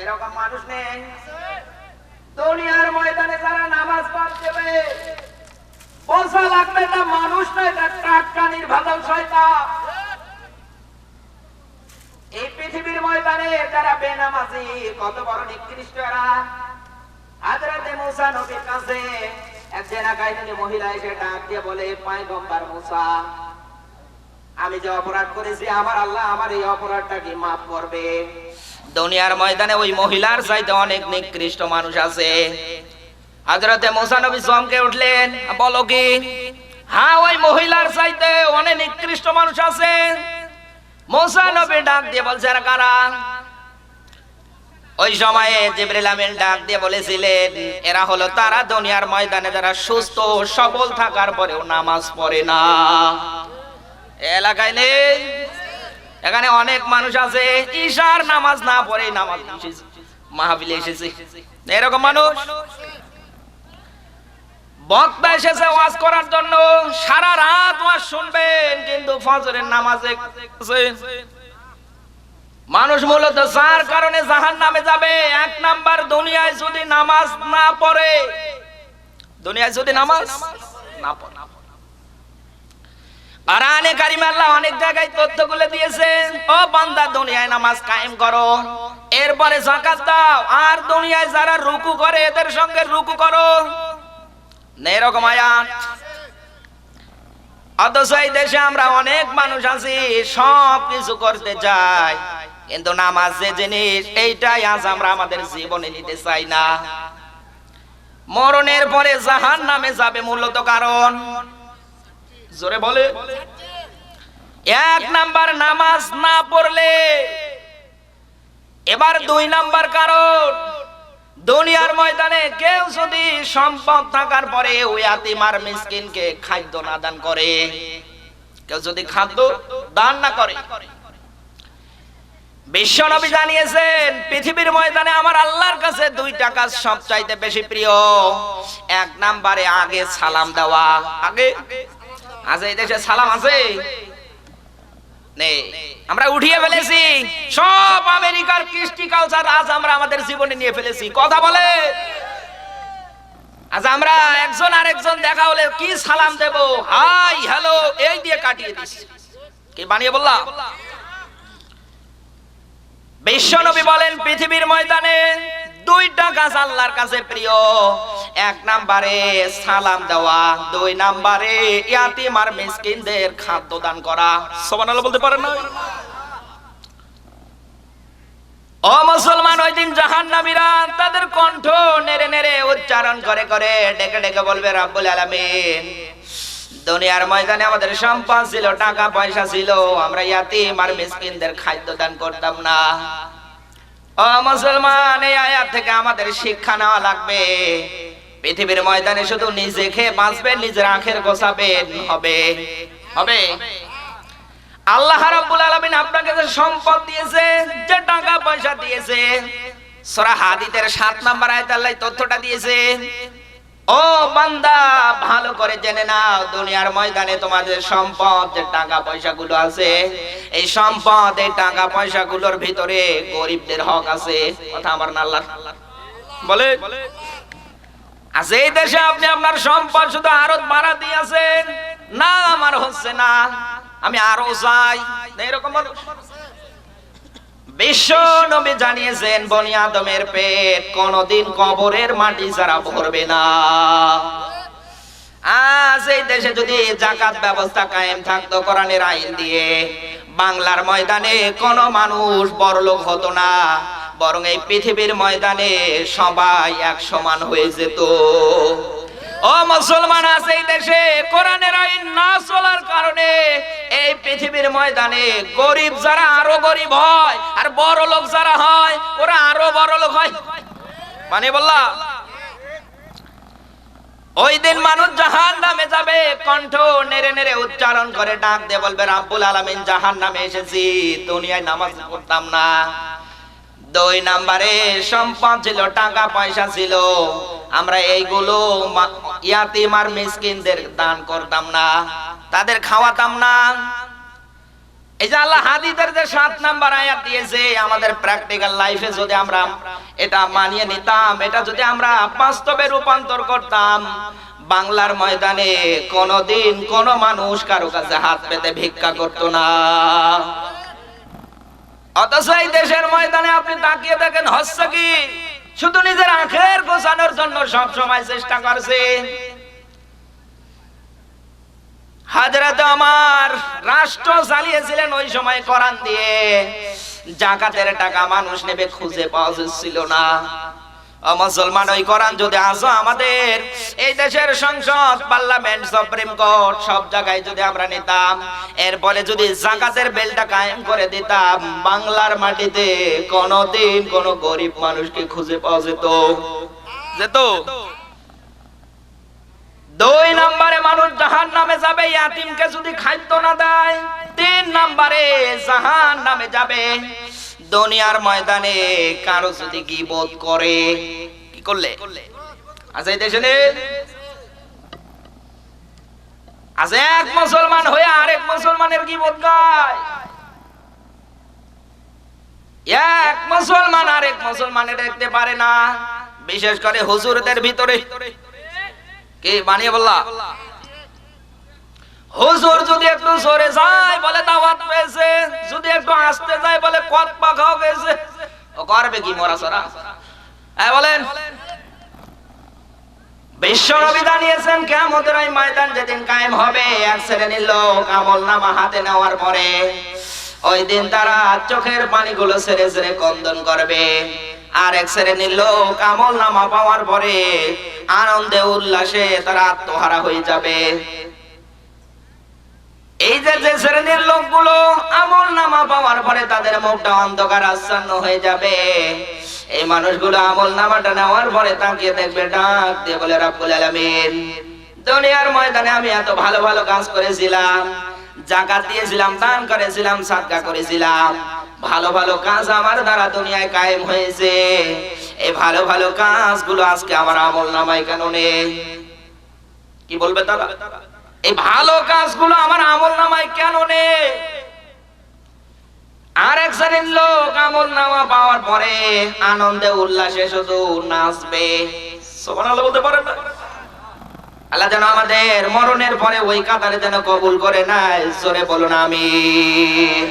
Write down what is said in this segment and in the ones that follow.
এরকম মানুষ নেই? দুনিয়ার ময়দানে যারা নামাজ পড়বে বোঝা লাগবে না মানুষ নয়, এটা টাটকা নির্বাচন শয়তান। এই পৃথিবীর ময়দানে যারা বেনামাজি কত বড় নিকৃষ্ট এরা। হযরত মুসা নবীর কাছে এক জেনাকারী মহিলা এসে ডাক দিয়ে বলে, পয়গম্বর মুসা, আমি যে অপরাধ করেছি আমার আল্লাহ আমার এই অপরাধটাকে মাফ করবে। দুনিয়ার ময়দানে ওই মহিলার চাইতে অনেক নিকৃষ্ট মানুষ আছে। হযরত মুসা নবী চমকে উঠলেন, বলো কি? হ্যাঁ, ওই মহিলার চাইতে অনেক নিকৃষ্ট মানুষ আছে। মুসা নবী ডাক দিয়ে বলছে, এরা কারা? ওই সময়ে জিবরিল আমিন ডাক দিয়ে বলেছিলেন, এরা হলো তারা দুনিয়ার ময়দানে যারা সুস্থ সবল থাকার পরেও নামাজ পড়ে না। এলাকায় নেই? এখানে অনেক মানুষ আছে ঈশার নামাজ না পড়ে নামাজ মাহফিলে এসেছে, এরকম মানুষ। বক্তা এসেছে ওয়াজ করার জন্য, সারা রাত ওয়াজ শুনবেন, কিন্তু ফজরের নামাজে মানুষ মূলত যার কারণে জাহান্নামে যাবে। এক নাম্বার, দুনিয়ায় যদি নামাজ না পড়ে, দুনিয়ায় যদি নামাজ না পড়ে। কোরআনে কারিমে আল্লাহ অনেক জায়গায় তথ্যগুলো দিয়েছেন, ও বান্দা দুনিয়ায় নামাজ কায়েম করো, এরপরে যাকাত দাও, আর দুনিয়ায় যারা রুকু করে এদের সঙ্গে রুকু করো। এরকম আয়াত। অথচ এই দেশে আমরা অনেক মানুষ আছি সব কিছু করতে চাই, কিন্তু নামাজ যে জিনিস এইটাই আজ আমরা আমাদের জীবনে নিতে চাই না। মরণের পরে জাহান্নামে যাবে মূলত কারণ, জোরে বলে, এক নাম্বার নামাজ না পড়লে। এবার দুই নাম্বার কারণ, দুনিয়ার ময়দানে কেউ যদি সম্পদ থাকার পরে ওই ইয়াতীম আর মিসকিনকে খাদ্য না দান করে, কেউ যদি খাদ্য দান না করে। বিশ্ব নবী জানিয়েছেন, পৃথিবীর ময়দানে আমার আল্লাহর কাছে দুইটা কাজ সবচাইতে বেশি প্রিয়। এক নাম্বারে আগে সালাম দেওয়া। আগে আজ এই দেশে সালাম আছে নেই, আমরা উঠিয়ে ফেলেছি সব আমেরিকার কৃষ্টি কালচার আজ আমরা আমাদের জীবনে নিয়ে ফেলেছি। কথা বলে, আজ আমরা একজন আরেকজন দেখা হলে কি সালাম দেব, হাই হ্যালো এই দিয়ে কাটিয়ে দিচ্ছি। কি বানিয়ে বললাম? বিশ্ব নবী বলেন, পৃথিবীর ময়দানে দুইটা কাজ আল্লাহর কাছে প্রিয়। এক নাম্বারে সালাম দেওয়া, দুই নাম্বারে ইয়াতীম আর মিসকিনদের খাদ্য দান করা। সুবহানাল্লাহ বলতে পারেন না? ও মুসলমান, ওই দিন জাহান্নামীরা তাদের কণ্ঠ নেড়ে নেড়ে উচ্চারণ করে করে ডেকে ডেকে বলবে, রব্বুল আলামিন, দুনিয়ার ময়দানে আমাদের সম্পদ ছিল, টাকা পয়সা ছিল, আমরা ইয়াতীম আর মিসকিনদের খাদ্য দান করতাম না। ও মুসলমান, এই আয়াত থেকে আমাদের শিক্ষা নেওয়া লাগবে, পৃথিবীর ময়দানে শুধু নিজে খেয়ে বাঁচবেন, নিজের আখের গোছাবেন হবে হবে। আল্লাহ রাব্বুল আলামিন আপনাকে যে সম্পদ দিয়েছে, যে টাকা পয়সা দিয়েছে, সূরা হাদীদের 7 নম্বর আয়াতে আল্লাহ তথ্যটা দিয়েছে। ও বান্দা, ভালো করে জেনে নাও, দুনিয়ার ময়দানে তোমাদের সম্পদ যে টাকা পয়সাগুলো আছে, এই সম্পদ এই টাকা পয়সাগুলোর ভিতরে গরিবদের হক আছে। কথা আমার না আল্লাহ বলে। আজ এই দেশে আপনি আপনার সম্পদ শুধু আরো বাড়া দিয়েছেন, না আমার হচ্ছে না, আমি আরো চাই, এরকম বিশ্ব নবী জানিয়েছেন, বনি আদমের পেট কোনদিন কবরের মাটি ছাড়া ভরবে না। আজ এই দেশে যদি যাকাত ব্যবস্থা কায়েম থাকতো কোরআনের আইন দিয়ে, বাংলার ময়দানে কোন মানুষ বড়লোক হতো না, বরং এই পৃথিবীর ময়দানে সবাই এক সমান হয়ে যেত। ও মুসলমান, আছে এই দেশে কোরআনের আইন না চলার কারণে এই পৃথিবীর ময়দানে গরিব যারা আরো গরিব হয়, আর বড় লোক যারা হয় ওরা আরো বড় লোক হয়। মানে বললাম, ওই দিন মানুষ জাহান্নামে যাবে, কণ্ঠ নেড়ে নেড়ে উচ্চারণ করে ডাক দিয়ে বলবে, রব্বুল আলামিন, জাহান্নামে এসেছি, দুনিয়ায় নামাজ পড়তাম না। দুই নাম্বারে সম্পদ ছিল, টাকা পয়সা ছিল, আমরা এইগুলো ইয়াতীম আর মিসকিনদের দান করতাম না, তাদের খাওয়াতাম না। এই যে আল্লাহ হাদিসের যে 7 নাম্বার আয়াত দিয়েছে, আমাদের প্র্যাকটিক্যাল লাইফে যদি আমরা এটা মানিয়ে নিতাম, এটা যদি আমরা বাস্তবে রূপান্তর করতাম, বাংলার ময়দানে কোনদিন কোন মানুষ কারো কাছে হাত পেতে ভিক্ষা করত না। অথচ এই দেশের ময়দানে আপনি তাকিয়ে দেখেন, হচ্ছে কি শুধু নিজের আখের গোছানোর জন্য সব সময় চেষ্টা করছে। হযরত ওমর রাষ্ট্র চালিয়েছিলেন ওই সময় কোরআন দিয়ে, যাকাতের টাকা মানুষ নেবে খুঁজে পাওয়া যাচ্ছিল না। মুসলমান, ওই কোরআন যদি আজও আমাদের এই দেশের সংসদ, পার্লামেন্ট, সুপ্রিম কোর্ট সব জায়গায় যদি আমরা নিতাম, এরপরে যদি যাকাতের বেলটা কায়েম করে দিতাম, বাংলার মাটিতে কোনদিন কোন গরিব মানুষকে খুঁজে পাওয়া যেত। 2 নম্বরে মানুষ জাহান্নামে যাবে ইয়াতিমকে যদি খাদ্য না দেয়। 3 নম্বরে জাহান্নামে যাবে দুনিয়ার ময়দানে কারো যদি গীবত করে। কি করলে? আচ্ছা, এই দেশে আছে এক মুসলমান হয়ে আরেক মুসলমানের গীবত গায়, এক মুসলমান আরেক মুসলমানের দেখতে পারে না, বিশেষ করে হুজুরদের ভিতরে। কি বানিয়ে বললা? হুজুর যদি একটু সরে যায় বলে দাওয়াত পেয়েছে, যদি একটু আসতে যায় বলে কত পাখাও পেয়েছে। ও করবে কি মরা সরা? হ্যাঁ বলেন। বিশ্ব নবী জানিয়েছেন কিয়ামতের ওই ময়দান যেদিন কায়েম হবে, এক শ্রেণীর লোক আমলনামা হাতে নেওয়ার পরে ওই দিন তারা চোখের পানিগুলো ছেড়ে ছেড়ে ক্রন্দন করবে। আর এক শ্রেণীর লোক আমলনামা পাওয়ার পরে আনন্দে উল্লাসে তারা আত্মহারা হয়ে যাবে। এই যে শ্রেণীর লোকগুলো আমলনামা পাওয়ার পরে তাদের মুখটা অন্ধকার আচ্ছন্ন হয়ে যাবে, এই মানুষগুলো আমলনামাটা নেওয়ার পরে তাকিয়ে দেখবে, ডাক দিয়ে বলে, রব্বুল আলামিন, দুনিয়ার ময়দানে আমি এত ভালো ভালো কাজ করেছিলাম, যাকাত দিয়েছিলাম, দান করেছিলাম, সাদকা করেছিলাম, ভালো ভালো কাজ আমার দ্বারা দুনিয়ায় কায়েম হয়েছে, এই ভালো ভালো কাজগুলো আজকে আমার আমলনামায় কেন নেই? কি বলবে তারা? এই ভালো কাজগুলো আমার আমলনামায় কেন নেই? আর এক শ্রেণীর লোক আমলনামা পাওয়ার পরে আনন্দে উল্লাসে শুধু নাচবে। সুবহানাল্লাহ বলতে পারেন না? আল্লাহ যেন আমাদের মরণের পরে ওই কাতারে যেন কবুল করে নেয়। জোরে বলুন আমিন।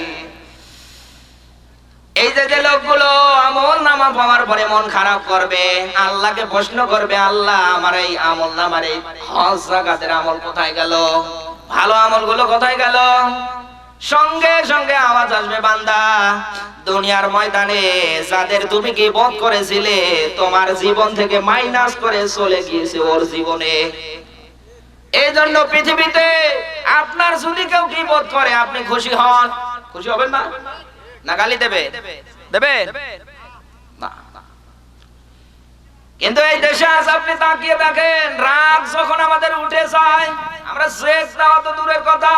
এই যে লোকগুলো আমলনামা পাওয়ার পরে মন খারাপ করবে, আল্লাহকে প্রশ্ন করবে, আল্লাহ আমার এই আমলনামার এই হজ যাকাতের আমল কোথায় গেল, ভালো আমলগুলো কোথায় গেল? সঙ্গে সঙ্গে আওয়াজ আসবে, বান্দা, দুনিয়ার ময়দানে যাদের তুমি গীবত করেছিলে তোমার জীবন থেকে মাইনাস করে চলে গিয়েছে ওর জীবনে। এই জন্য পৃথিবীতে আপনার যদি কেউ গীবত করে আপনি খুশি হন? খুশি হবেন না? না গালি দেবে? না। কিন্তু এই দেশে আজ আপনি তাকিয়ে দেখেন, রাগ যখন আমাদের উঠে যায়, আমরা শেষ দেওয়া তো দূরের কথা,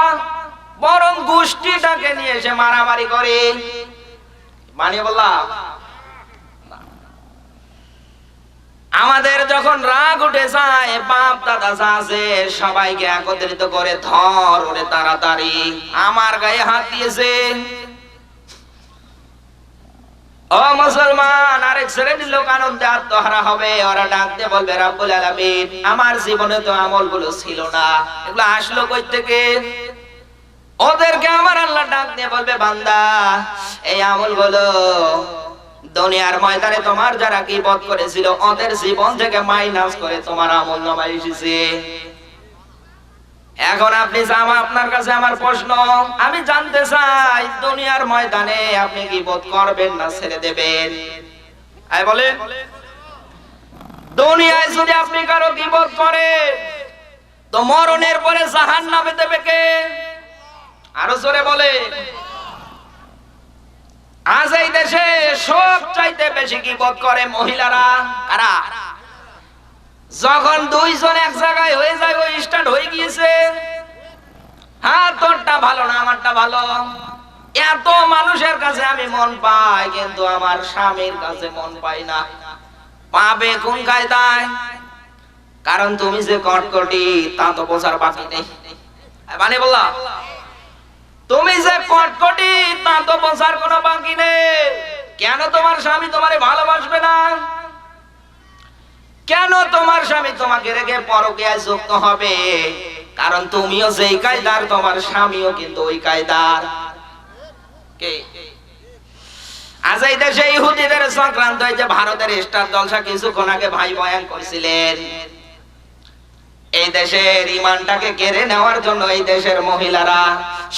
বরং গোষ্ঠীটাকে নিয়ে এসে মারামারি করে। মানিয়ে বললাম, আমাদের যখন রাগ উঠে যায়, বাপ দাদা আছে সবাইকে একত্রিত করে ধর ওরে তাড়াতাড়ি, আমার গায়ে হাত দিয়েছে। ও মুসলমান, আরেক শ্রেণীর লোক আনন্দে আত্মহারা হবে, ওরা ডাক দিয়ে বলবে, রব্বুল আলামিন, আমার জীবনে তো আমলগুলো ছিল না, এগুলো আসলো কই থেকে? ওদেরকে আমার আল্লাহ ডাক দিয়ে বলবে, বান্দা, এই আমলগুলো দুনিয়ার ময়দানে তোমার যারা গীবত করেছিল ওদের জীবন থেকে মাইনাস করে তোমার আমলনামায় এসেছে। এখন আপনি আপনার কাছে আমার প্রশ্ন, আমি জানতে চাই, দুনিয়ার ময়দানে আপনি গীবত করবেন না ছেড়ে দেবেন? আই বলেন, দুনিয়ায় যদি আপনি কারো গীবত করেন তো মরণের পরে জাহান্নামে দেবে কে? আরো জোরে বলে। আজ এই দেশে সব চাইতে বেশি গীবত করে মহিলারা। কারা? যখন দুইজন এক জায়গায় হয়ে যায়, ওই স্টার্ট হয়ে গিয়েছে, হ্যাঁ তোরটা ভালো না আমারটা ভালো, এত মানুষের কাছে আমি মন পাই কিন্তু আমার স্বামীর কাছে মন পাই না। পাবে কোন কায়দায়? কারণ তুমি যে কটকটি তা তো বোঝার বাকি নেই। মানে বললাম, তুমি যে কটকটি তা তো বোঝার কোনো বাকি নেই। কেন তোমার স্বামী তোমারে ভালোবাসবে না? কেন তোমার স্বামী তোমাকে রেখে পরকীয়ায় যুক্ত হবে? কারণ তুমিও যেই কায়দার তোমার স্বামীও কিন্তু ওই কায়দার। কে? আজ এই দেশে ইহুদিদের সংক্রান্ত এই যে ভারতের স্টার জলসা কিছুক্ষণ আগে ভাই বয়ান করছিলেন, এই দেশের ইমানটাকে কেড়ে নেওয়ার জন্য এই দেশের মহিলারা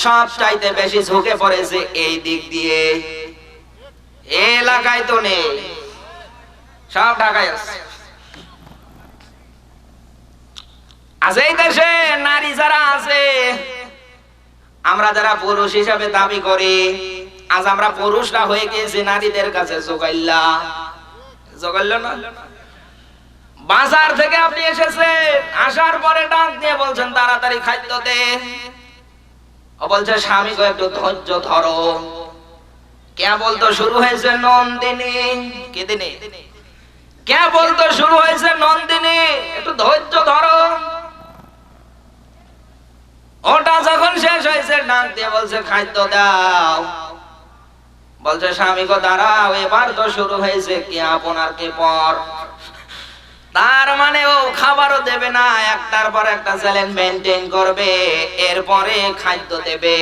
সব চাইতে বেশি ঝুঁকে পড়েছে এই দিক দিয়ে। এলাকায় তো নেই, সব ঢাকায় আছে। আজ এই দেশে নারী যারা আছে, আমরা যারা পুরুষ হিসাবে দাবি করি, আজ আমরা পুরুষরা হয়ে গিয়েছি নারীদের কাছে জোগাইল্লা। জোগাইল না? বাজার থেকে আপনি এসেছেন, আসার পরে ডাক দিয়ে বলছেন তাড়াতাড়ি খাদ্য দে। ও বলছে স্বামী গো একটু ধৈর্য ধরো। কে বলতো শুরু হয়েছে নন্দিনী? কি দিনে? কে বলতো শুরু হয়েছে নন্দিনী? একটু ধৈর্য ধরো। ওটা যখন শেষ হয়েছে ডাক দিয়ে বলছে খাদ্য দাও। বলছে স্বামী গো দাঁড়াও, এবার তো শুরু হয়েছে কি আপনার কে পর। তার মানে ও খাবারও দেবে না, একটার পর একটা চ্যালেঞ্জ মেইনটেইন করবে, এরপরে খাদ্য দেবে।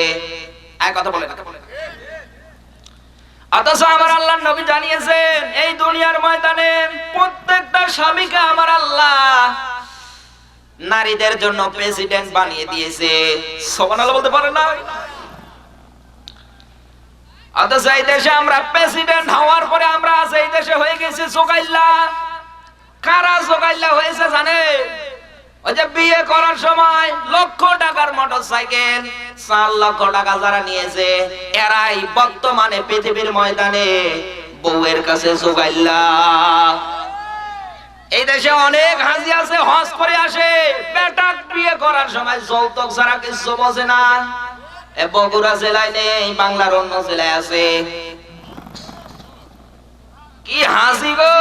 এক কথা বলে না। অথচ আমার আল্লাহর নবী জানিয়েছেন এই দুনিয়ার ময়দানে প্রত্যেকটা স্বামীকে আমার আল্লাহ নারীদের জন্য প্রেসিডেন্ট বানিয়ে দিয়েছে। সুবহানাল্লাহ বলতে পারে না? অথচ এই দেশে আমরা প্রেসিডেন্ট হওয়ার পরে আমরা আজ এই দেশে হয়ে গেছি জোগাইল্লা। কারা জোগাইল্লা হয়েছে জানে? ওই যে বিয়ে করার সময় লক্ষ টাকার মোটরসাইকেল, 4 লক্ষ টাকা যারা নিয়েছে, এরাই বর্তমানে পৃথিবীর ময়দানে বউয়ের কাছে জোগাইল্লা। এই দেশে অনেক হাজি আছে, হজ করে আসে, বেটা বিয়ে করার সময় যৌতুক ছাড়া কিছু বোঝে না। বগুড়া জেলায় নেই, বাংলার অন্য জেলায় আছে। কি হাসি গো,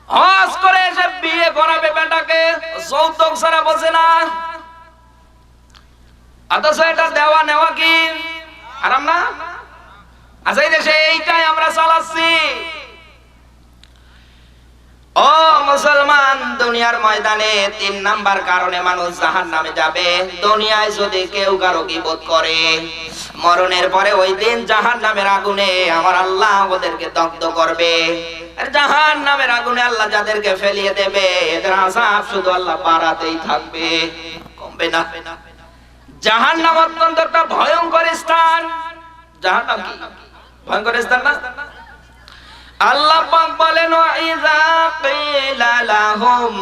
হজ করে এসে বিয়ে করাবে বেটাকে, যৌতুক ছাড়া বোঝে না। অথচ এটা দেওয়া নেওয়া কি হারাম না? আজ এই দেশে এইটাই আমরা চালাচ্ছি। ও মুসলমান, দুনিয়ার ময়দানে 3 নাম্বার কারণে মানুষ জাহান্নামে যাবে। দুনিয়ায় যদি কেউ কারো গীবত করে, মরণের পরে ওই দিন জাহান্নামের আগুনে আমার আল্লাহ ওদেরকে দগ্ধ করবে। আর জাহান্নামের আগুনে আল্লাহ যাদেরকে ফেলিয়ে দেবে, এদের আযাব শুধু আল্লাহ বাড়াতেই থাকবে, কমবে না। জাহান্নাম অত্যন্ত একটা ভয়ঙ্কর স্থান। জাহান্নাম কি ভয়ঙ্কর স্থান না? আল্লাহ পাক বলেন ইযা কিলা লাহুম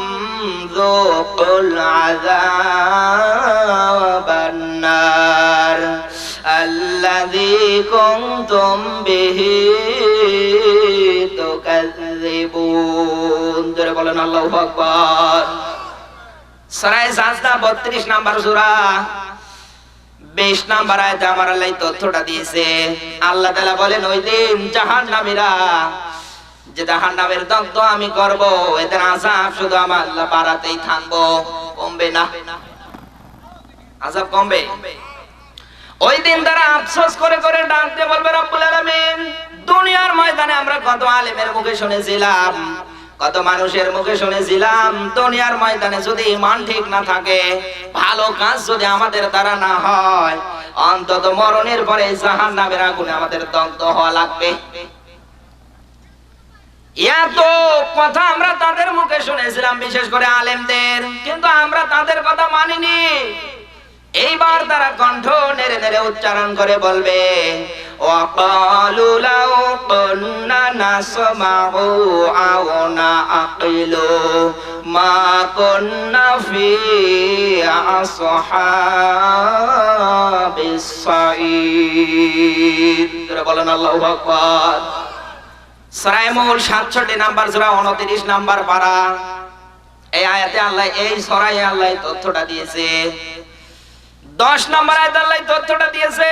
যুকুল আযাবান নার আল্লাযী কুনতুম বিহি তুকাযযিবুন। জোরে বলেন আল্লাহু আকবার। সূরা সাজদা 32 নাম্বার সূরা 20 নাম্বার আয়াতে আমার আল্লাহ তথ্যটা দিয়েছে। আল্লাহ তাআলা বলেন ওই দিন জাহান্নামীরা, যে জাহান্নামের দগ্ধ আমি করব, এদের আযাব শুধু আমার আল্লাহ বাড়াতেই থাকবো, কমবে না। আযাব কমবে? ওই দিন তারা আফসোস করে করে ডাক দিয়ে বলবে রব্বুল আলামিন, দুনিয়ার ময়দানে আমরা কত আলেমের মুখে শুনেছিলাম, কত মানুষের মুখে শুনেছিলাম, দুনিয়ার ময়দানে যদি ঈমান ঠিক না থাকে, ভালো কাজ যদি আমাদের দ্বারা না হয়, অন্তত মরণের পরে জাহান্নামের আগুনে আমাদের দগ্ধ হওয়া লাগবে। এত কথা আমরা তাদের মুখে শুনেছিলাম, বিশেষ করে আলেমদের, কিন্তু আমরা তাদের কথা মানিনি। এইবার তারা কণ্ঠ নেড়ে নেড়ে উচ্চারণ করে বলবে ওয়াকালু লাউ কুন্না নাসমাউ আও নাআকিলু মা কুন্না ফি আসহাবিস সাঈদ। জোরে বলেন আল্লাহু আকবার। সূরা মুল 67 নাম্বার সূরা 29 নাম্বার পারা। এই আয়াতে আল্লাহ, এই সূরায় আল্লাহ তথ্যটা দিয়েছে। 10 নাম্বার আয়াতে আল্লাহ তথ্যটা দিয়েছে।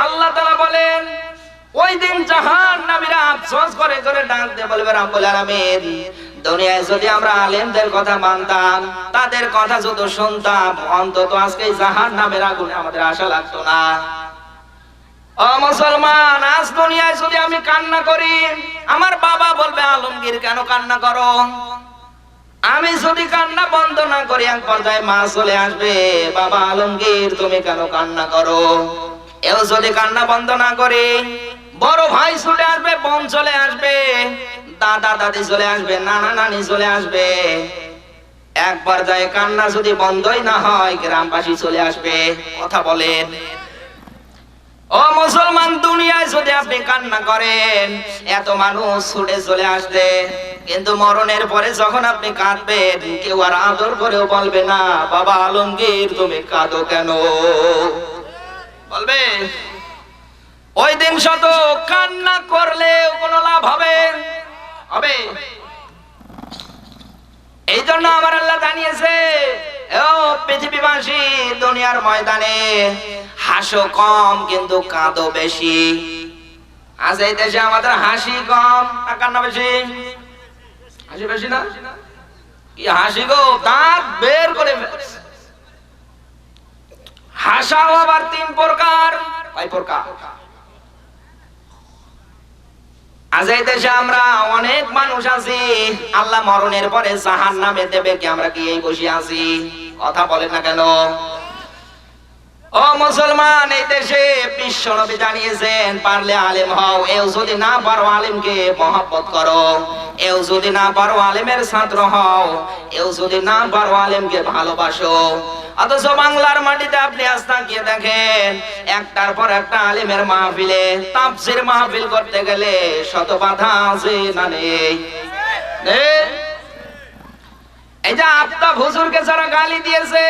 আল্লাহ তাআলা বলেন ওই দিন জাহান্নামীরা আফসোস করে করে ডাক দিয়ে বলবে রব্বুল আলামিন, দুনিয়ায় যদি আমরা আলেমদের কথা মানতাম, তাদের কথা যদি শুনতাম, অন্তত আজকে জাহান্নামের আগুনে আমাদের আশা লাগতো না। ও মুসলমান, আজ দুনিয়ায় যদি আমি কান্না করি, আমার বাবা বলবে আলমগীর কেন কান্না করো? আমি যদি কান্না বন্ধ না করি এক পর্যায়ে মা চলে আসবে, বাবা আলমগীর তুমি কেন কান্না করো? এও যদি কান্না বন্ধ না করে, বড় ভাই চলে আসবে, বোন চলে আসবে, দাদা দাদি চলে আসবে, নানা নানি চলে আসবে। এক পর্যায়ে কান্না যদি বন্ধই না হয়, গ্রামবাসী চলে আসবে। কথা বলেন। ও মুসলমান, দুনিয়ায় যদি আপনি কান্না করেন, এত মানুষ ছুটে চলে আসবে, কিন্তু মরণের পরে যখন আপনি কাঁদবেন, কেউ আর আদর করেও বলবে না বাবা আলমগীর তুমি কাঁদো কেন, বলবে? ওই দিন শত কান্না করলে কোনো লাভ হবে? হবে? এই জন্য আমার আল্লাহ জানিয়েছে, ও পৃথিবীবাসী, দুনিয়ার ময়দানে হাসো কম কিন্তু কাঁদো বেশি। আজ এই দেশে আমাদের হাসি কম না কান্না বেশি? হাসি বেশি না? কি হাসি গো, দাঁত বের করে ফেলছে। হাসাও আবার তিন প্রকার। কয় প্রকার? আজ এই দেশে আমরা অনেক মানুষ আছি, আল্লাহ মরণের পরে জাহান্নামে দেবে, কি আমরা কি এই বসে আছি? কথা বলেন না কেন? ও মুসলমান, এই দেশে বিশ্ব নবী জানিয়েছেন, পারলে আলেম হও, এও যদি না পারো আলেমকে মহব্বত করো, এও যদি না পারো আলেমের ছাত্র হও, এও যদি না পারো আলেমকে ভালোবাসো। অথচ বাংলার মাটিতে আপনি আজ তাকিয়ে দেখেন, একটার পর একটা আলেমের মাহফিলে, তাফসীর মাহফিল করতে গেলে শত বাধা আছে না নেই? এই যে আফতাব হুজুরকে যারা গালি দিয়েছে,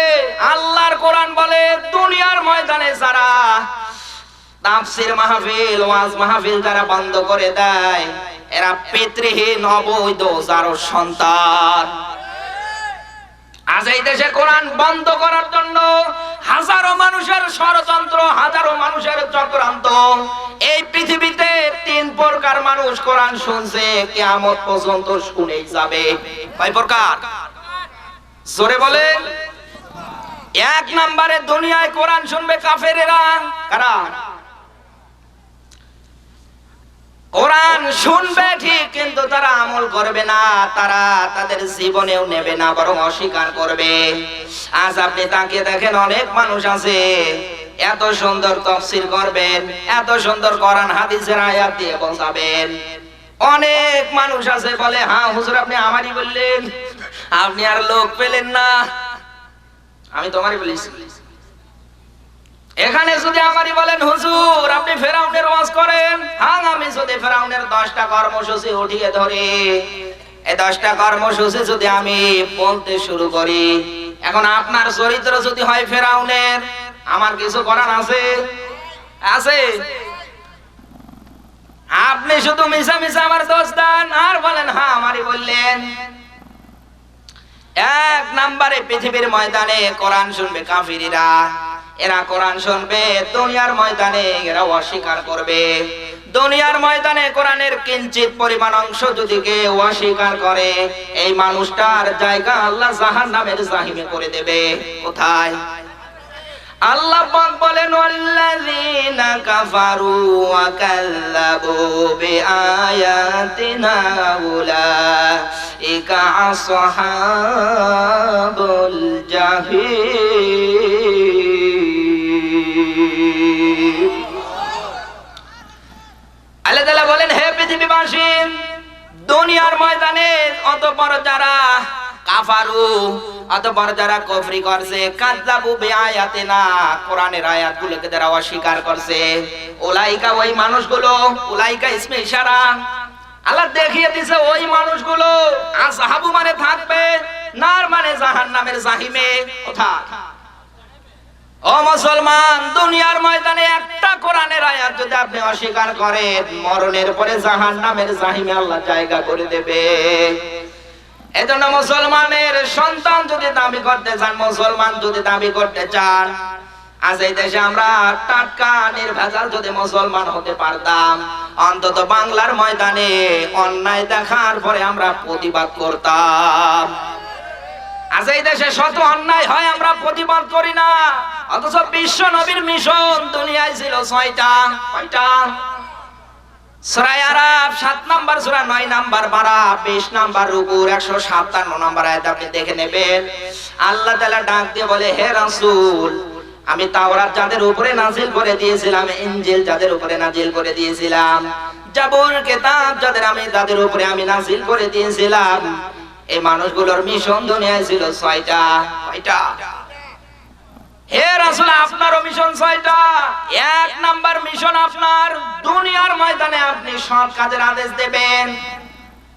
আল্লাহর কোরআন বলে দুনিয়ার ময়দানে যারা তাফসীর মাহফিল, ওয়াজ মাহফিল যারা বন্ধ করে দেয়, এরা পিতৃহীন অবৈধ যারো সন্তান। আজ এই দেশে কোরআন বন্ধ করার জন্য হাজারো মানুষের ষড়যন্ত্র, হাজারো মানুষের চক্রান্ত। এই পৃথিবীতে তিন প্রকার মানুষ কোরআন শুনছে, কিয়ামত পর্যন্ত শুনেই যাবে। কয় প্রকার? জোরে বলেন। এক নম্বরে দুনিয়ায় কোরআন শুনবে কাফেরেরা। কারা? কোরআন শুনবে ঠিক, কিন্তু তারা আমল করবে না, তারা তাদের জীবনেও নেবে না, বরং অস্বীকার করবে। আজ আপনি তাকিয়ে দেখেন, অনেক মানুষ আছে এত সুন্দর তাফসীর করবেন, এত সুন্দর কোরআন হাদিসের আয়াত দিয়ে বোঝাবেন। অনেক মানুষ আছে বলে, হ্যাঁ হুজুর আপনি আমারই বললেন, আপনি আর লোক পেলেন না, আমি তোমারই বলেছি। এখানে যদি আমারই বলেন হুজুর আপনি ফেরাউনের ওয়াজ করেন, হ্যাঁ আমি যদি ফেরাউনের 10টা কর্মসূচি উঠিয়ে ধরি, এই 10টা কর্মসূচি যদি আমি বলতে শুরু করি, এখন আপনার চরিত্র যদি হয় ফেরাউনের, আমার কিছু করার আছে? আছে? আপনি শুধু মিশা মিশা আমার দোষ দেন আর বলেন হ্যাঁ আমারই বললেন। এক নম্বরে পৃথিবীর ময়দানে কোরআন শুনবে কাফিররা, এরা কোরআন শুনবে, দুনিয়ার ময়দানে এরা অস্বীকার করবে। দুনিয়ার ময়দানে কোরআনের কিঞ্চিত পরিমাণ অংশ যদি কেউ অস্বীকার করে, এই মানুষটার জায়গা আল্লাহ জাহান্নামের জাহিমে করে দেবে। কোথায়? আল্লাহ পাক বলেন, ওয়াল্লাযীনা কাফারু ওয়া কাযযাবু বিআয়াতিনা উলাইকা আসহাবুল জাহিম। আল্লাহ তাআলা বলেন, হে পৃথিবীবাসী, দুনিয়ার ময়দানে অতঃপর যারা কাফারু, অতঃপর যারা কুফরি করছে, কাযযাবু বিআয়াতিনা, কোরআনের আয়াতগুলোকে যারা অস্বীকার করছে, উলাইকা ওই মানুষগুলো, উলাইকা ইসমে ইশারা, আল্লাহ দেখিয়ে দিয়েছে ওই মানুষগুলো আসহাবু মানে থাকবে, নার মানে জাহান্নামের জাহিমে। কোথায়? ও মুসলমান, দুনিয়ার ময়দানে একটা কোরআনের আয়াত যদি আপনি অস্বীকার করেন, মরণের পরে জাহান্নামের জাহিমে আল্লাহ জায়গা করে দেবে। এজন্য মুসলমানের সন্তান যদি দাবি করতে চান, মুসলমান যদি দাবি করতে চান, আজ এই দেশে আমরা টাটকা নির্ভেজাল যদি মুসলমান হতে পারতাম, অন্তত বাংলার ময়দানে অন্যায় দেখার পরে আমরা প্রতিবাদ করতাম। আজ এই দেশে শত অন্যায় হয়, আমরা প্রতিবাদ করি না, অথচ বিশ্ব নবীর মিশন দুনিয়ায় ছিল 6টা। কয়টা? সূরা আরাফ 7 নাম্বার সূরা 9 নাম্বার পারা 20 নাম্বার রুকুর 157 নাম্বার আয়াত আপনি দেখে নেবেন। আল্লাহ তাআলা ডাক দিয়ে বলে, হে রাসূল, আমি তাওরাত যাদের উপরে নাজিল করে দিয়েছিলাম, ইনজিল যাদের উপরে নাজিল করে দিয়েছিলাম, জাবুর কিতাব তাদের উপরে আমি নাজিল করে দিয়েছিলাম, এই মানুষগুলোর মিশন দুনিয়ায় ছিল 6টা। কয়টা? হে রাসূল, আপনারও মিশন 6টা। 1 নাম্বার মিশন আপনার, দুনিয়ার ময়দানে আপনি সৎ কাজের আদেশ দেবেন।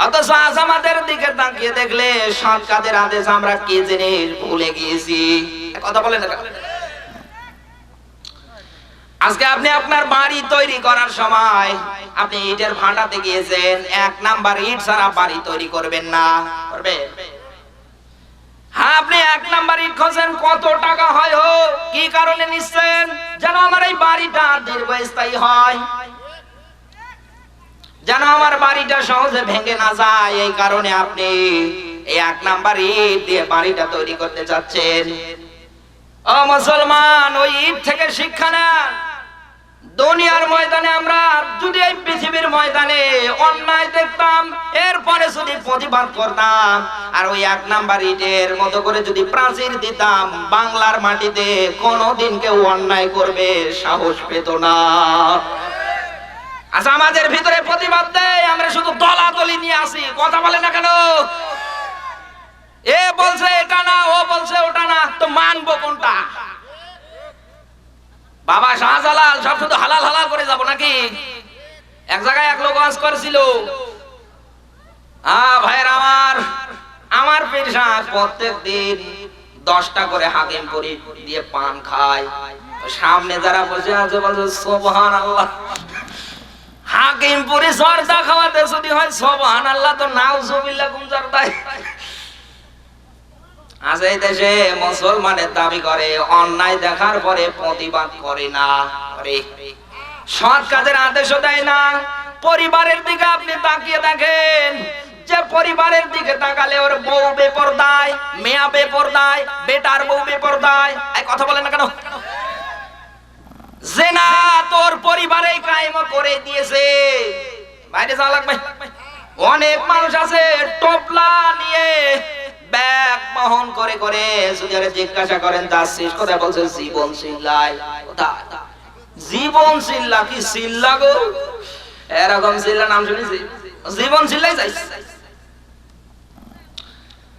অথচ আজ আমাদের দিকে তাকিয়ে দেখলে সৎ কাজের আদেশ আমরা কি জিনিস ভুলে গিয়েছি। কথা বলেন না। আজকে আপনি আপনার বাড়ি তৈরি করার সময় আপনি ইটের ভাটাতে গিয়েছেন, 1 নাম্বার ইট ছাড়া বাড়ি তৈরি করবেন না। করবে? হ্যাঁ, আপনি 1 নাম্বার ইট খোঁজেন, কত টাকা হয় হোক, কি কারণে নিচ্ছেন? যেন আমার এই বাড়িটা দীর্ঘস্থায়ী হয়, যেন আমার বাড়িটা সহজে ভেঙে না যায়, এই কারণে আপনি এই 1 নাম্বার ইট দিয়ে বাড়িটা তৈরি করতে যাচ্ছেন। ও মুসলমান, ওই ইট থেকে শিক্ষা নেন। দুনিয়ার ময়দানে আমরা যদি এই পৃথিবীর ময়দানে অন্যায় দেখতাম, এরপরে যদি প্রতিবাদ করতাম, আর ওই 1 নাম্বার ইটের মতো করে যদি প্রাচীর দিতাম, বাংলার মাটিতে কোনোদিন কেউ অন্যায় করবে সাহস পেত না। আচ্ছা, আমাদের ভিতরে প্রতিবাদ দেয়, আমরা শুধু দলাদলি নিয়ে আসি। কথা বলে না কেন? এ বলছে এটা না, ও বলছে ওটা না, তো মানবো কোনটা? বাবা শাহজালাল সব শুধু হালাল হালাল করে যাব নাকি? এক জায়গায় এক লোক ওয়াজ করেছিল, ভাইয়ের আমার পীর সাহেব প্রত্যেকদিন 10টা করে হাকিমপুরি দিয়ে পান খায়। সামনে যারা বসে আছে বলছে সুবহানাল্লাহ। হাকিমপুরি জর্দা খাওয়াতে যদি হয় সুবহানাল্লাহ, তো নাউজুবিল্লাহ কোন জর্দায়? আজ এই দেশে মুসলমানের দাবি করে, অন্যায় দেখার পরে প্রতিবাদ করে না, সৎ কাজের আদেশও দেয় না। পরিবারের দিকে আপনি তাকিয়ে দেখেন, যে পরিবারের দিকে তাকালে ওর বউ বেপরদায়, মেয়া বেপরদায়, বেটার বউ বেপরদায়। এই কথা বলেন না কেন? জিনা তোর পরিবারেই কায়েম করে দিয়েছে, বাইরে যাওয়া লাগবে। অনেক মানুষ আছে টোপলা নিয়ে ব্যাগ বহন করে করে যদি আরে জিজ্ঞাসা করেন যাচ্ছিস কোথায়, বলছে জীবন চিল্লায়। কোথায়? জীবন চিল্লা? কি চিল্লা গো? এরকম চিল্লা নাম শুনেছি, জীবন চিল্লাই যাই।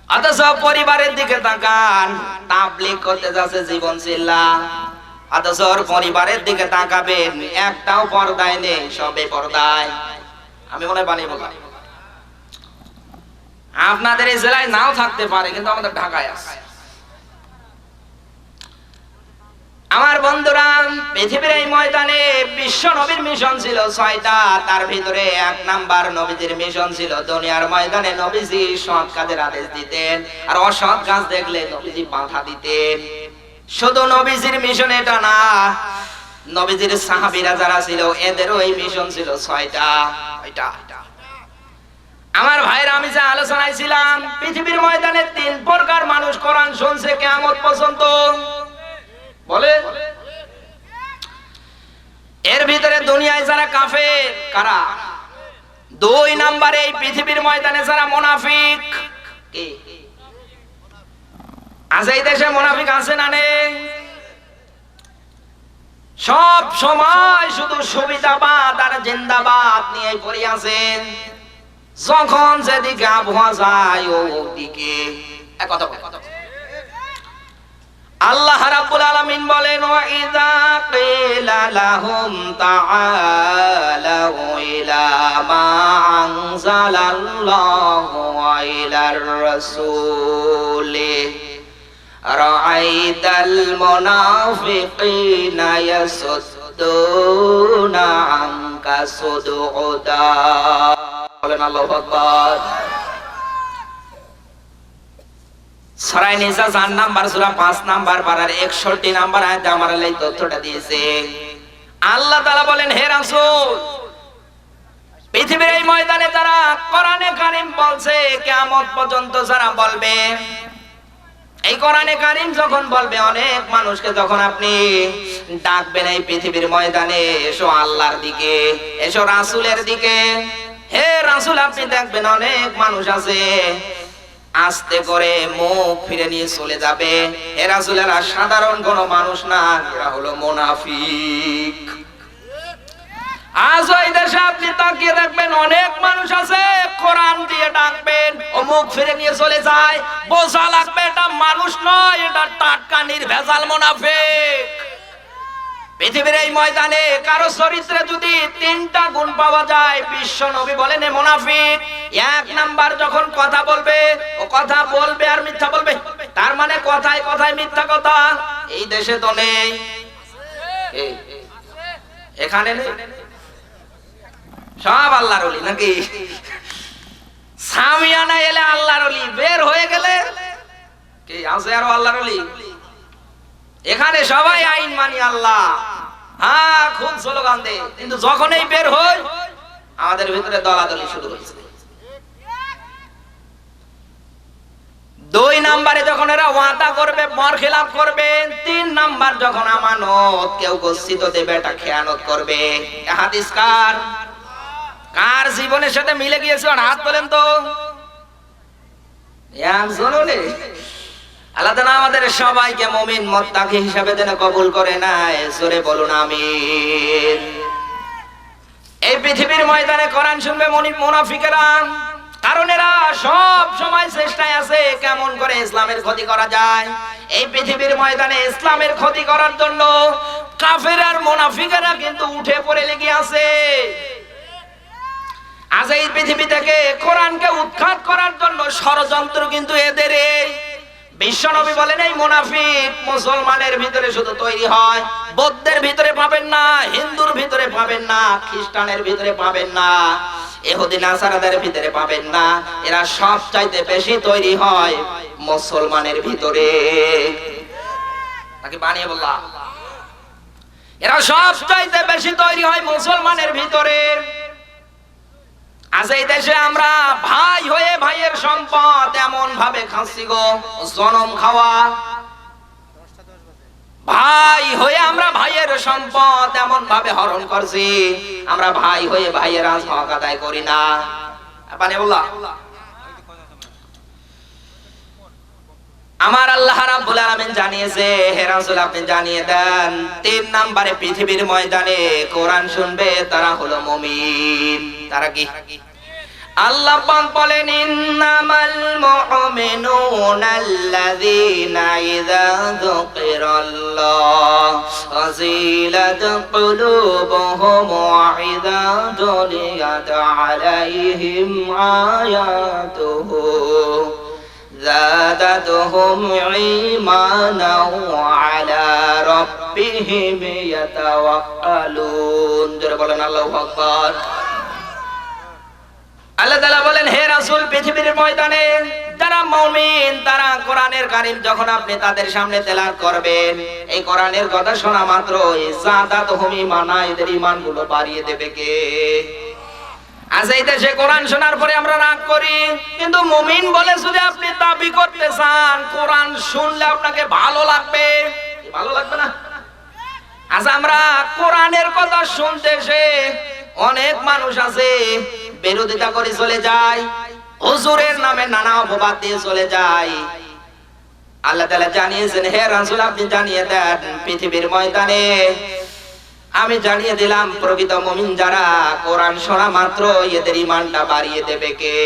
অথচ পরিবারের দিকে তাকান, তাবলীগ করতে যাচ্ছে জীবন চিল্লা। অথচ পরিবারের দিকে তাকাবেন, একটাও পর্দায় নেই, সবে পর্দায়। আমি মনে হয় বানিয়ে বলি, আপনাদের এই জেলায় নাও থাকতে পারে, কিন্তু আমাদের ঢাকায় আছে। আমার বন্ধুরা, পৃথিবীর এই ময়দানে বিশ্ব নবীর মিশন ছিল 6টা, তার ভিতরে 1 নাম্বার নবীজির মিশন ছিল দুনিয়ার ময়দানে নবীজি সৎ কাজের আদেশ দিতেন, আর অসৎ কাজ দেখলে নবীজি বাধা দিতেন। শুধু নবীজির মিশন এটা না, নবীজির সাহাবীরা যারা ছিল এদেরও এই মিশন ছিল 6টা। আমার ভাইরা, আমি যে আলোচনায় ছিলাম, পৃথিবীর ময়দানে 3 প্রকার মানুষ কোরআন শুনছে কিয়ামত পর্যন্ত। বলে এর ভিতরে দুনিয়ায় যারা কাফের, কারা? 2 নম্বরে এই পৃথিবীর ময়দানে যারা মুনাফিক। কে আছে এই দেশে? মুনাফিক আছে না নেই? সব সময় শুধু সুবিধাবাদ আর জিন্দাবাদ নিয়ে পড়ে আছেন। যখন যেদিকে আবহাওয়া যায় ওদিকে কথা বলে। আল্লাহ রাব্বুল আলামিন বলেন, ওয়া ইযা কিলা লাহুম তাআলাউ ইলা মা আনজালাল্লাহু ওয়া ইলার রাসূলি রাআইতাল মুনাফিকিনা ইয়াসুদ্দুনা আনকা সুদুদা। বলেন আল্লাহু আকবার। সূরা নিসা 4 নাম্বার সূরা 5 নাম্বার পারার 61 নাম্বার আয়াতে আমরা এই তথ্যটা দিয়েছে। আল্লাহ তাআলা বলেন, হে রাসূল, পৃথিবীর এই ময়দানে যারা কোরআনে কারীম বলছে কিয়ামত পর্যন্ত যারা বলবে, এই কোরআনে কারীম যখন বলবে অনেক মানুষকে যখন আপনি ডাকবেন এই পৃথিবীর ময়দানে, এসো আল্লাহর দিকে, এসো রাসূলের দিকে, হে রাসূল, আপনি দেখবেন অনেক মানুষ আছে আস্তে করে মুখ ফিরে নিয়ে চলে যাবে। হে রাসূল, এরা সাধারণ কোনো মানুষ না, এরা হলো মুনাফিক। আজ ওই দেশে আপনি তাকিয়ে দেখবেন অনেক মানুষ আছে কোরআন দিয়ে ডাকবেন, ও মুখ ফিরে নিয়ে চলে যায়। বোঝা লাগবে এটা মানুষ নয়, এটা টাটকা নির্ভেজাল মুনাফিক। পৃথিবীর এই ময়দানে কারো চরিত্রে যদি 3টা গুণ পাওয়া যায়, বিশ্ব নবী বলেন এ মুনাফিক। 1 নাম্বার, যখন কথা বলবে ও কথা বলবে আর মিথ্যা বলবে, তার মানে কথায় কথায় মিথ্যা কথা। এই দেশে তো নেই, এখানে নেই, সব আল্লাহর ওলি নাকি? সামিয়ানা এলে আল্লাহর ওলি, বের হয়ে গেলে কি আছে আরো আল্লাহর ওলি? এখানে সবাই আইন মানি আল্লাহ, হ্যাঁ খুব স্লোগান দেয়, কিন্তু যখনই বের হয় আমাদের ভিতরে দলাদলি শুরু হয়েছে। 2 নাম্বারে যখন এরা ওয়াদা করবে বরখিলাফ করবে। 3 নাম্বার, যখন আমানত কেউ গচ্ছিত দেবে এটা খেয়ানত করবে। হাদিস কার জীবনের সাথে মিলে গিয়েছে? হাত তোলেন তো। একজনও নেই। আল্লাহ তাআলা আমাদের সবাইকে মুমিন মুত্তাকি হিসাবে যেন কবুল করে নেয়, জোরে বলুন আমিন। এই পৃথিবীর ময়দানে কোরআন শুনবে মুনাফিকেরা, কারণ এরা সব সময় চেষ্টায় আছে কেমন করে ইসলামের ক্ষতি করা যায়। এই পৃথিবীর ময়দানে ইসলামের ক্ষতি করার জন্য কাফের আর মুনাফিকেরা কিন্তু উঠে পড়ে লেগে আছে। আজ এই পৃথিবী থেকে কোরআনকে উৎখাত করার জন্য ষড়যন্ত্র কিন্তু এদের। বিশ্বনবী বলেন এই মুনাফিক মুসলমানের ভিতরে শুধু তৈরি হয়, বৌদ্ধের ভিতরে পাবেন না, হিন্দুর ভিতরে পাবেন না, খ্রিস্টানের ভিতরে পাবেন না, ইহুদি নাসারাদের ভিতরে পাবেন না। এরা সব চাইতে বেশি তৈরি হয় মুসলমানের ভিতরে। নাকি বানিয়ে বললাম? এরা সব চাইতে বেশি তৈরি হয় মুসলমানের ভিতরে। আজ এই দেশে আমরা ভাই হয়ে ভাইয়ের সম্পদ এমন ভাবে খাচ্ছি গো, জনম খাওয়া। ভাই হয়ে আমরা ভাইয়ের সম্পদ এমন ভাবে হরণ করছি, আমরা ভাই হয়ে ভাইয়ের হক আদায় করি না। মানে বললাম আমার আল্লাহ রাব্বুল আলামিন জানিয়েছে, হে রাসূল আপনি জানিয়ে দেন 3 নম্বরে পৃথিবীর ময়দানে কোরআন শুনবে তারা হলো মুমিন। তারা কি? আল্লাহ পাক বলেন ইন্নামাল মুমিনুনা আল্লাযীনা ইযা যুকিরাল্লাহু ওয়াজিলাত কুলুবুহুম ওয়া ইযা তুলিয়াত আলাইহিম আয়াতুহু زادتهم إيمانا وعلى ربهم يتوكلون। জোরে বলেন আল্লাহু আকবার। আল্লাহ তাআলা বলেন হে রাসূল পৃথিবীর ময়দানে যারা মুমিন তারা কোরআনের কারীম যখন আপনি তাদের সামনে তেলাওয়াত করবেন, এই কোরআনের কথা শোনা মাত্র জাদাতহুম ঈমানা, এদের ঈমানগুলো বাড়িয়ে দেবে কে? আজ এই দেশে কোরআন শোনার পরে আমরা রাগ করি, কিন্তু মুমিন বলে যদি আপনি দাবি করতে চান কোরআন শুনলে আপনাকে ভালো লাগবে, ভালো লাগবে না? আজ আমরা কোরআনের কথা শুনতে এসে অনেক মানুষ আছে বিরোধিতা করে চলে যায়, হুজুরের নামে নানা অপবাদ দিয়ে চলে যায়। আল্লাহ তাআলা জানিয়েছেন হে রাসূল আপনি জানিয়ে দেন পৃথিবীর ময়দানে আমি জানিয়ে দিলাম প্রকৃত মুমিন যারা কোরআন শোনা মাত্র এদের ঈমানটা বাড়িয়ে দেবে কে?